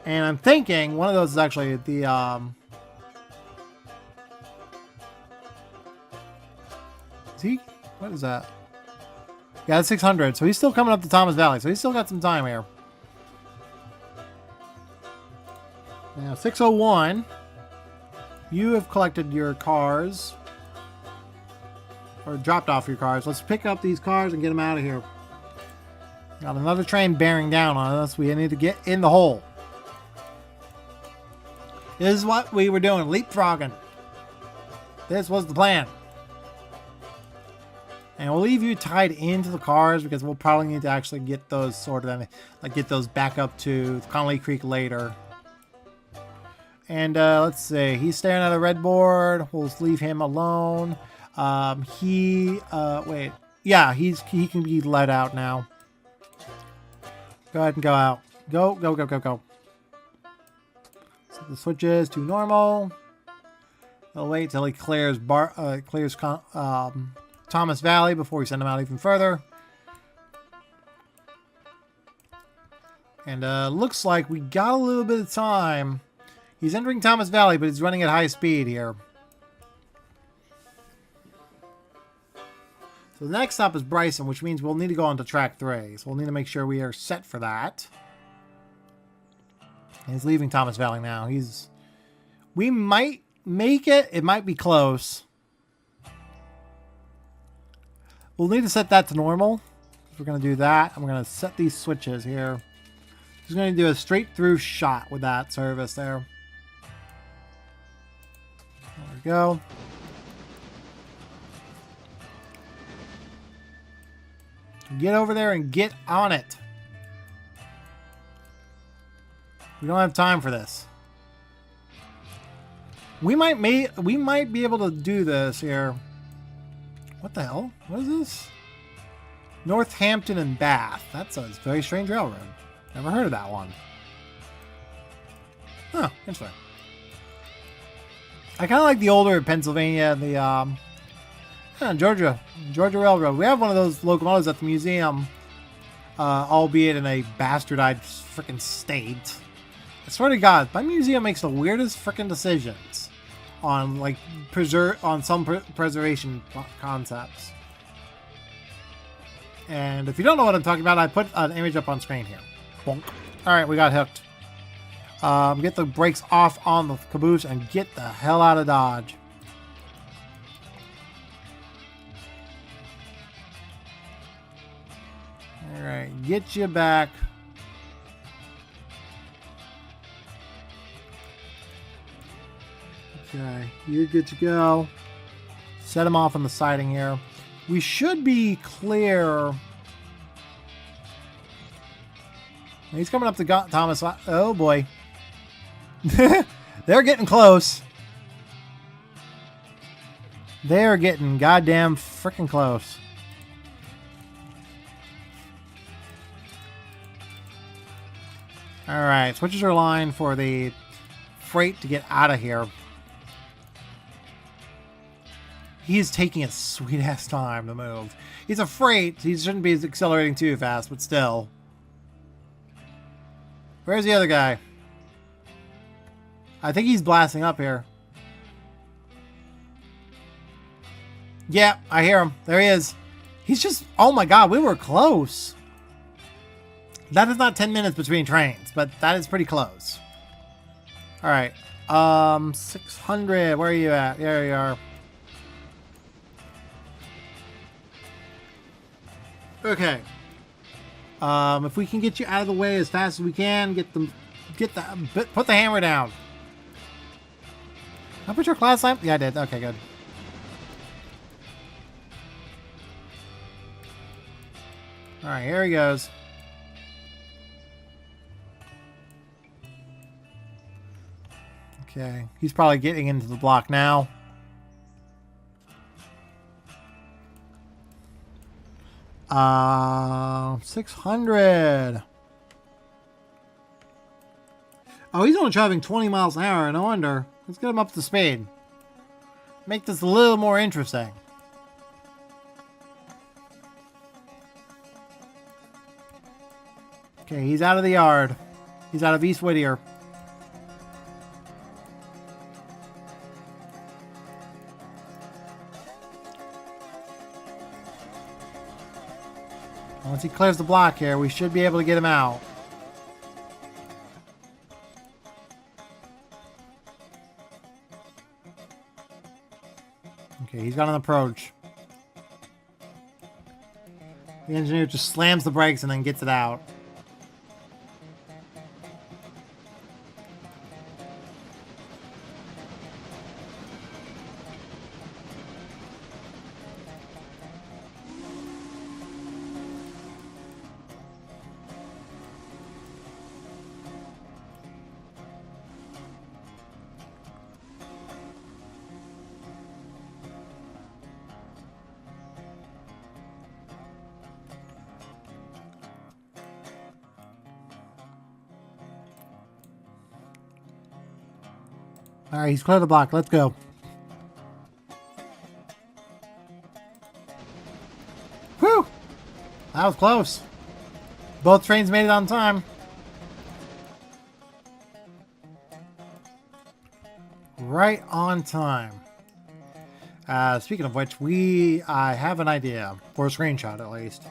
And I'm thinking one of those is actually the, Is he? What is that? Yeah, that's 600. So he's still coming up to Thomas Valley. So he's still got some time here. Now, 601. You have collected your cars. Or dropped off your cars. Let's pick up these cars and get them out of here. Got another train bearing down on us. We need to get in the hole. This is what we were doing. Leapfrogging. This was the plan. And we'll leave you tied into the cars because we'll probably need to actually get those sorted, like get those back up to Connolly Creek later. And let's see, he's staring at a red board. We'll leave him alone. Wait, yeah, he can be let out now. Go ahead and go out. Go. Set the switches to normal. I'll wait till he clears Thomas Valley before we send him out even further. And looks like we got a little bit of time. He's entering Thomas Valley, but he's running at high speed here. So the next stop is Bryson, which means we'll need to go on to track 3. So we'll need to make sure we are set for that. And he's leaving Thomas Valley now. We might make it. It might be close. We'll need to set that to normal. We're going to do that. I'm going to set these switches here. Just going to do a straight through shot with that service there. There we go. Get over there and get on it. We don't have time for this. We might be able to do this here. What the hell? What is this? Northampton and Bath. That's a very strange railroad. Never heard of that one. Huh, interesting. I kind of like the older Pennsylvania, the Georgia Railroad. We have one of those locomotives at the museum, albeit in a bastardized freaking state. I swear to God, my museum makes the weirdest freaking decisions on like some preservation concepts. And if you don't know what I'm talking about, I put an image up on screen here. Bonk. All right, we got hooked. Get the brakes off on the caboose and get the hell out of Dodge. All right, get you back. Okay, you're good to go. Set him off on the siding here. We should be clear. He's coming up to Thomas. Oh boy. They're getting close. They're getting goddamn freaking close. Alright, switches our line for the freight to get out of here. He's taking a sweet ass time to move. He's a freight. He shouldn't be accelerating too fast, but still. Where's the other guy? I think he's blasting up here. Yeah, I hear him. There he is. He's just... Oh my god, we were close. That is not 10 minutes between trains, but that is pretty close. Alright. 600. Where are you at? There you are. Okay. If we can get you out of the way as fast as we can, put the hammer down. I put your class lamp? Yeah, I did. Okay, good. Alright, here he goes. Okay, he's probably getting into the block now. Uh, 600. Oh, he's only traveling 20 miles an hour. No wonder. Let's get him up to speed. Make this a little more interesting. Okay, he's out of the yard. He's out of East Whittier. Once he clears the block here, we should be able to get him out. Okay, he's got an approach. The engineer just slams the brakes and then gets it out. All right, he's cleared the block. Let's go. Whew! That was close. Both trains made it on time. Right on time. Speaking of which, I have an idea. For a screenshot, at least.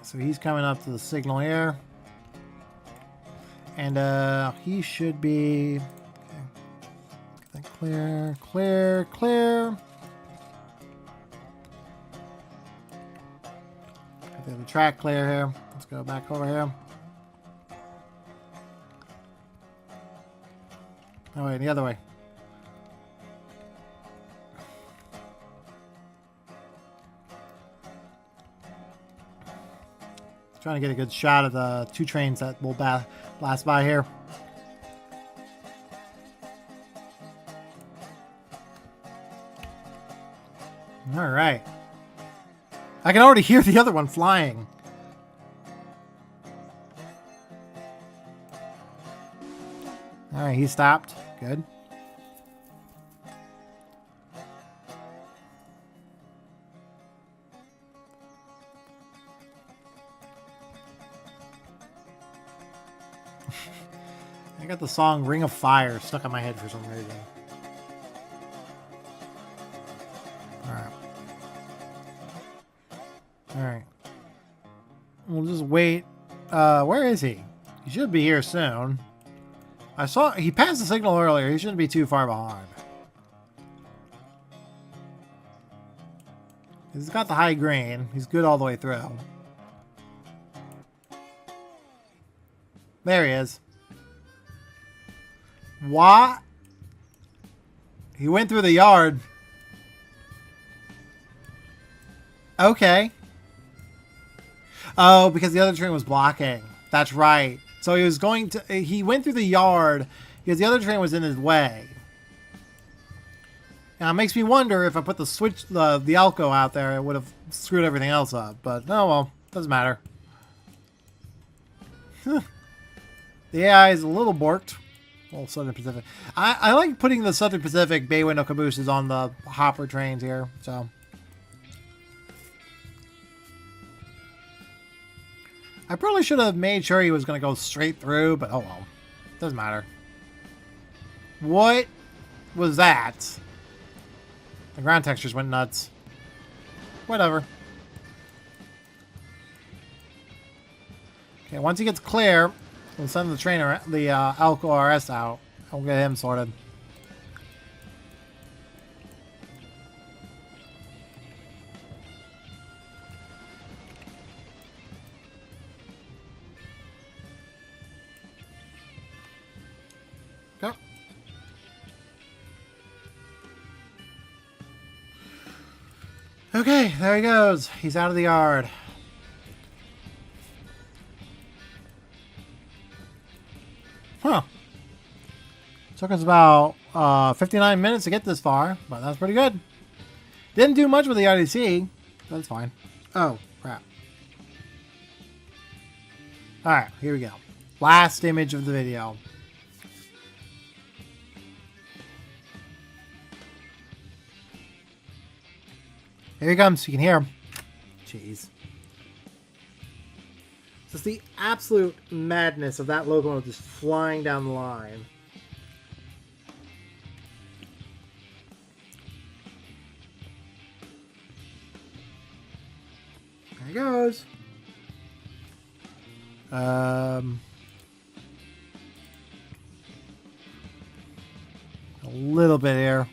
So he's coming up to the signal here. And he should be... Okay. Clear, clear, clear. Got the track clear here. Let's go back over here. Oh wait, the other way. Trying to get a good shot of the two trains that will blast by here. All right. I can already hear the other one flying. All right, he stopped. Good. I got the song Ring of Fire stuck in my head for some reason. Alright. Alright. We'll just wait. Where is he? He should be here soon. He passed the signal earlier. He shouldn't be too far behind. He's got the high green. He's good all the way through. There he is. What? He went through the yard. Okay. Oh, because the other train was blocking. That's right. So he was going to... He went through the yard because the other train was in his way. Now, it makes me wonder if I put the Alco out there, it would have screwed everything else up. But, oh well. Doesn't matter. The AI is a little borked. Well, Southern Pacific. I like putting the Southern Pacific bay window cabooses on the hopper trains here. So... I probably should have made sure he was going to go straight through, but oh well. Doesn't matter. What was that? The ground textures went nuts. Whatever. Okay, once he gets clear, we'll send the trainer, the Alco RS out. I'll get him sorted. Okay. Okay, there he goes. He's out of the yard. Huh. Took us about 59 minutes to get this far, but that's pretty good. Didn't do much with the RDC. That's fine. Oh, crap. Alright, here we go. Last image of the video. Here he comes. You can hear him. Jeez. Just the absolute madness of that locomotive just flying down the line. There he goes. little bit here.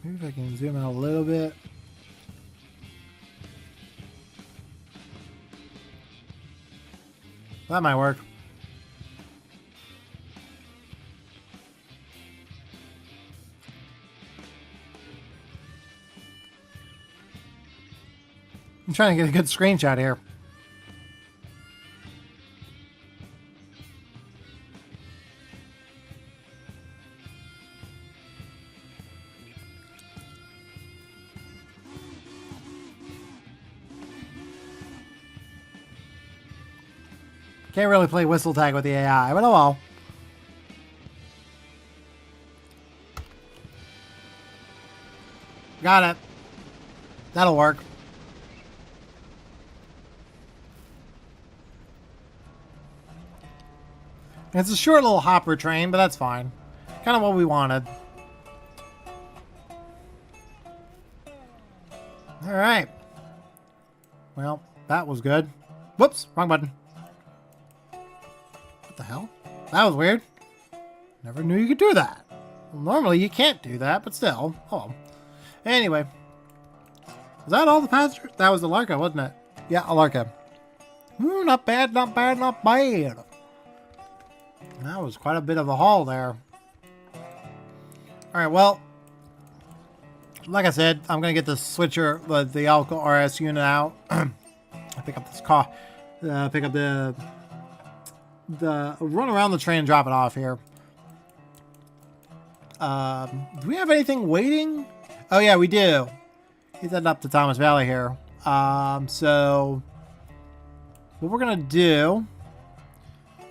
Maybe if I can zoom in a little bit. That might work. I'm trying to get a good screenshot here. Can't really play whistle tag with the AI, but oh well. Got it. That'll work. It's a short little hopper train, but that's fine. Kind of what we wanted. Alright. Well, that was good. Whoops, wrong button. What the hell? That was weird. Never knew you could do that. Well, normally you can't do that, but still. Oh. Anyway. Was that all the passengers? That was the Larka, wasn't it? Yeah, a Larka. Ooh, not bad, not bad, not bad. That was quite a bit of a haul there. Alright, well. Like I said, I'm going to get the switcher, the Alco RS unit out. Pick up this car. Pick up the run around the train and drop it off here. Do we have anything waiting? Oh yeah, we do. He's heading up to Thomas Valley here. So what we're gonna do,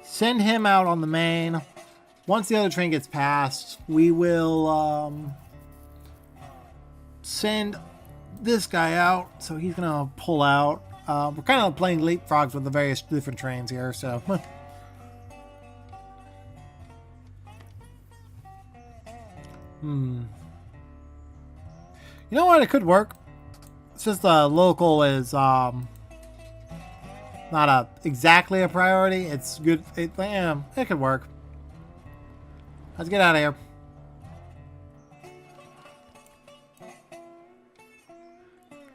send him out on the main. Once the other train gets past, we will send this guy out. So he's gonna pull out. We're kind of playing leapfrogs with the various different trains here, so. You know what? It could work. It's just the local is not exactly a priority. It's good. It could work. Let's get out of here.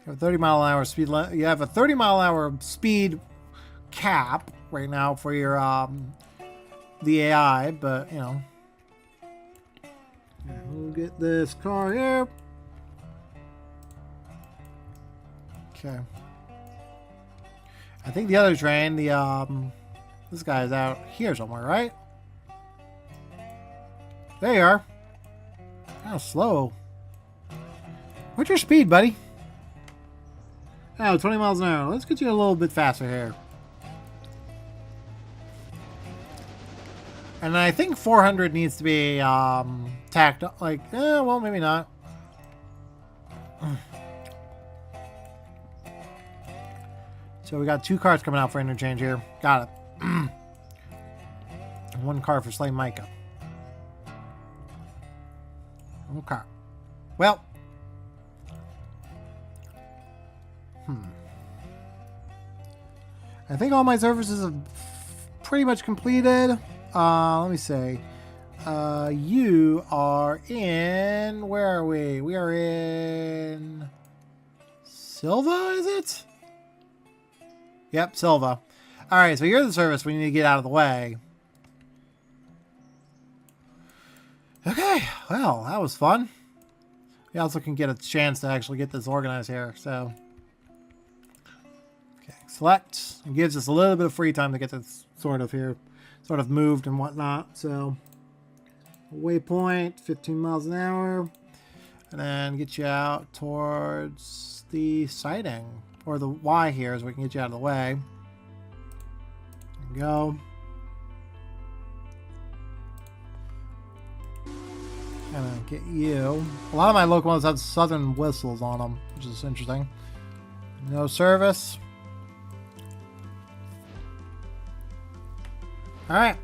You have a 30-mile-an-hour speed. You have a 30-mile-an-hour speed cap right now for your the AI, but you know. We'll get this car here. Okay. I think the other train, this guy's out here somewhere, right? There you are. Kind of slow. What's your speed, buddy? Oh, 20 miles an hour. Let's get you a little bit faster here. And I think 400 needs to be tacked up. Like, well, maybe not. So we got 2 cars coming out for interchange here. Got it. 1 car for Slay Micah. Okay. Well. I think all my services have pretty much completed. Let me see. You are in... Where are we? We are in... Silva, is it? Yep, Silva. Alright, so you're the service we need to get out of the way. Okay, well, that was fun. We also can get a chance to actually get this organized here, so... Okay, select. It gives us a little bit of free time to get this sort of moved and whatnot, so... Waypoint, 15 miles an hour. And then get you out towards the siding. Or the Y here, so we can get you out of the way. There we go. And then get you. A lot of my locomotives have southern whistles on them, which is interesting. No service. Alright.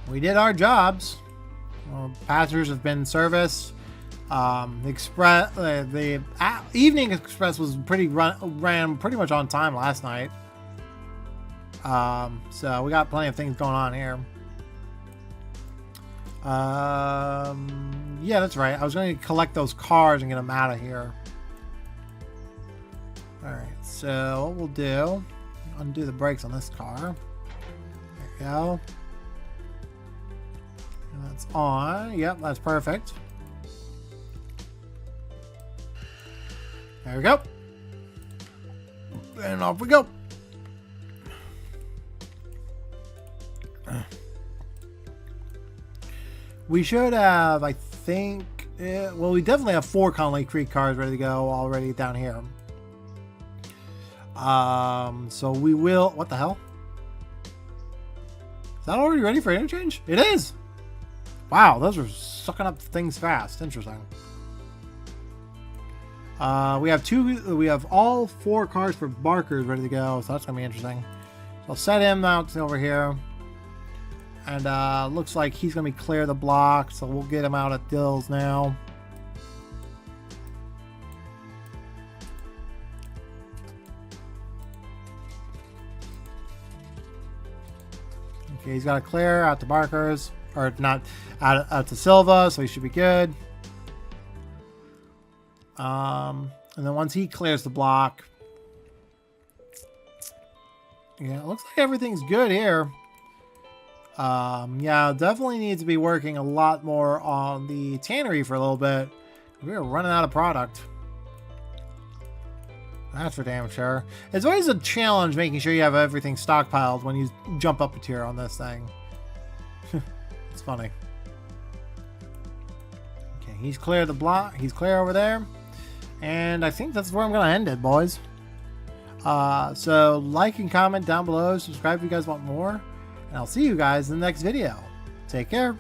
We did our jobs. Passengers have been serviced. The evening express was ran pretty much on time last night. So we got plenty of things going on here. Yeah, that's right. I was going to collect those cars and get them out of here. Alright, so what we'll do, undo the brakes on this car. There we go. And that's on. Yep, that's perfect. There we go. And off we go. We should have, I think, well, we definitely have 4 Conley Creek cars ready to go already down here. So we will, what the hell? Is that already ready for interchange? It is! Wow, those are sucking up things fast. Interesting. We have all 4 cars for Barkers ready to go, so that's gonna be interesting. So I'll set him out over here. And looks like he's gonna be clear the block, so we'll get him out at Dills now. Okay, he's got to clear out to Barkers, or not out to Silva, so he should be good. And then once he clears the block, yeah, it looks like everything's good here. Yeah, definitely needs to be working a lot more on the tannery for a little bit. We're running out of product. That's for damn sure. It's always a challenge making sure you have everything stockpiled when you jump up a tier on this thing. It's funny. Okay, he's clear the block. He's clear over there. And I think that's where I'm going to end it, boys. So like and comment down below. Subscribe if you guys want more. And I'll see you guys in the next video. Take care.